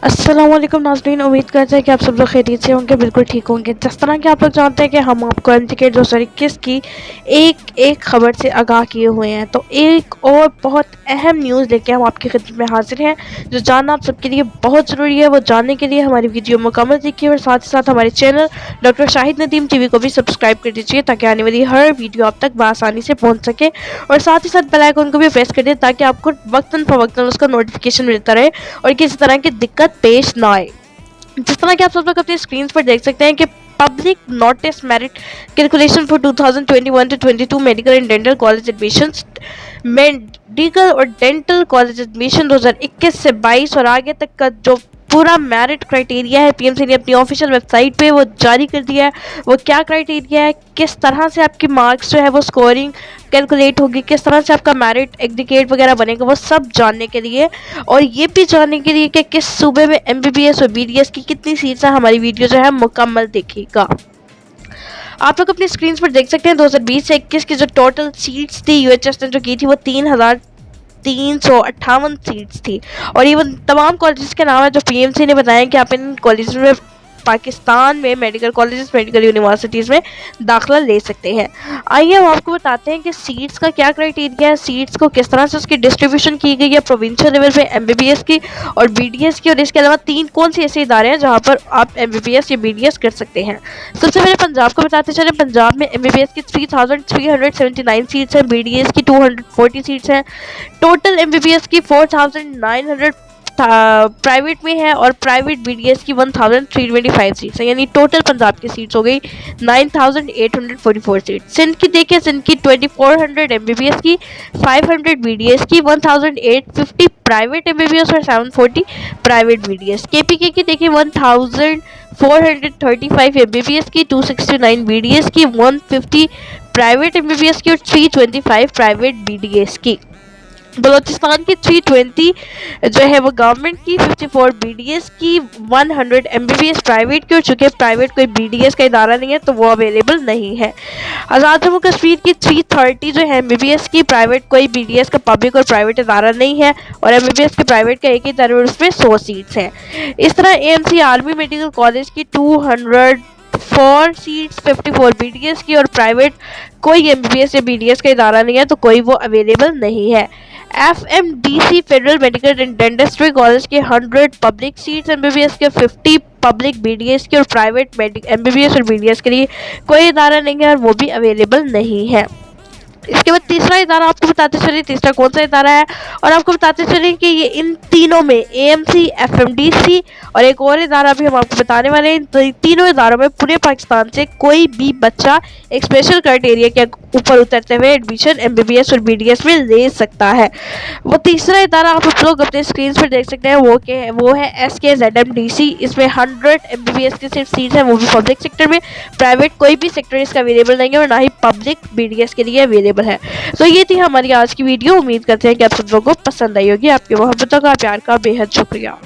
अस्सलाम वालेकुम नाज़रीन, उम्मीद करते हैं कि आप सब लोग खैरियत से होंगे, बिल्कुल ठीक होंगे। जिस तरह कि आप लोग जानते हैं कि हम आपको MCQ 2021 की एक एक खबर से आगाह किए हुए हैं, तो एक और बहुत अहम न्यूज़ लेके हम आपकी खिदमत में हाजिर हैं जो जानना आप सबके लिए बहुत ज़रूरी है। वो जानने के लिए हमारी वीडियो मुकम्मल देखिए और साथ ही साथ हमारे channel doctor Shahid Nadeem TV को भी सब्सक्राइब कर दीजिए ताकि आने वाली हर वीडियो आप तक बआसानी से पहुँच सके, और साथ ही साथ बेल आइकन को भी प्रेस कर दिए ताकि आपको वक्तन फ़वक्तन उसका नोटिफिकेशन मिलता रहे और किसी तरह की दिक्कत पेश ना आए। जिस तरह कि आप सब लोग अपनी स्क्रीन पर देख सकते हैं कि public notice merit calculation for 2021 to 22 medical and dental college admissions, medical और डेंटल कॉलेज एडमिशन 2021 से 22 और आगे तक का जो पूरा मेरिट क्राइटेरिया है PMC ने अपनी ऑफिशियल वेबसाइट पे वो जारी कर दिया है। वो क्या क्राइटेरिया है, किस तरह से आपकी मार्क्स जो है वो स्कोरिंग कैलकुलेट होगी, किस तरह से आपका मेरिट एग्रीगेट वगैरह बनेगा, वो सब जानने के लिए और ये भी जानने के लिए कि किस सूबे में MBBS और BDS की कितनी सीट्स हैं, हमारी वीडियो जो है मुकम्मल देखिएगा। आप लोग अपनी स्क्रीन पर देख सकते हैं 2020 से 21 की जो टोटल सीट्स थी UHS ने जो की थी वो 3,358 सीट्स थी, और ये वो तमाम कॉलेजेस के नाम है जो PMC ने बताया कि आप इन कॉलेजेस में पाकिस्तान में मेडिकल कॉलेजेस, मेडिकल यूनिवर्सिटीज़ में दाखिला ले सकते हैं। आइए हम आपको बताते हैं कि सीट्स का क्या क्राइटेरिया है, सीट्स को किस तरह से उसकी डिस्ट्रीब्यूशन की गई है प्रोविंशियल लेवल पे MBBS की और BDS की, और इसके अलावा कौन से ऐसे इदारे हैं जहाँ पर आप MBBS या BDS कर सकते हैं। सबसे पहले पंजाब को बताते चले। पंजाब में MBBS की 3,379 सीट्स हैं, BDS की 240 सीट्स हैं, टोटल MBBS की 4,900 प्राइवेट में है और प्राइवेट BDS की 1,325 सीट्स है, यानी टोटल पंजाब की सीट्स हो गई 9,844 सीट। सिंध की देखिए, सिंध की 2,400 MBBS की, 500 BDS की, 1,850 प्राइवेट MBBS और 740 प्राइवेट BDS। KPK की देखिए 1,435 MBBS की, 269 BDS की, 150 प्राइवेट MBBS की और 325 प्राइवेट BDS की। बलोचिस्तान की 320 जो है वो गवर्नमेंट की, 54 BDS की, 100 MBBS प्राइवेट की, और चूँकि प्राइवेट कोई BDS का इदारा नहीं है तो वो अवेलेबल नहीं है। आज़ाद जम्मू कश्मीर की 330 जो है MBBS की, प्राइवेट कोई BDS का पब्लिक और प्राइवेट इदारा नहीं है, और MBBS के प्राइवेट का एक ही इदारा, उसमें 100 सीट्स हैं। इस तरह AMC आर्मी मेडिकल कॉलेज की 204 सीट्स, 54 BDS की, और प्राइवेट कोई MBBS या BDS का इदारा नहीं है तो कोई वो अवेलेबल नहीं है। FMDC federal medical and dentistry college के 100 पब्लिक सीट्स MBBS के, 50 पब्लिक BDS की, और प्राइवेट MBBS और BDS के लिए कोई इदारा नहीं है और वो भी अवेलेबल नहीं है। इसके बाद तीसरा इदारा आपको बताते चलिए, तीसरा कौन सा इदारा है, और आपको बताते चलिए कि ये इन तीनों में AMC, FMDC और एक और इदारा भी हम आपको बताने वाले हैं। इन तीनों इदारों में पूरे पाकिस्तान से कोई भी बच्चा एक स्पेशल क्राइटेरिया के ऊपर उतरते हुए एडमिशन MBBS और BDS में ले सकता है। वो तीसरा इदारा आप लोग अपने स्क्रीन पर देख सकते हैं, वो है SKZMDC। इसमें 100 MBBS की सिर्फ सीट है, वो भी पब्लिक सेक्टर में, प्राइवेट कोई भी सेक्टर इसका अवेलेबल नहीं है और ना ही पब्लिक BDS के लिए अवेलेबल है। तो ये थी हमारी आज की वीडियो। उम्मीद करते हैं कि आप सब लोगों को पसंद आई होगी। आपकी मोहब्बतों का, प्यार का बेहद शुक्रिया।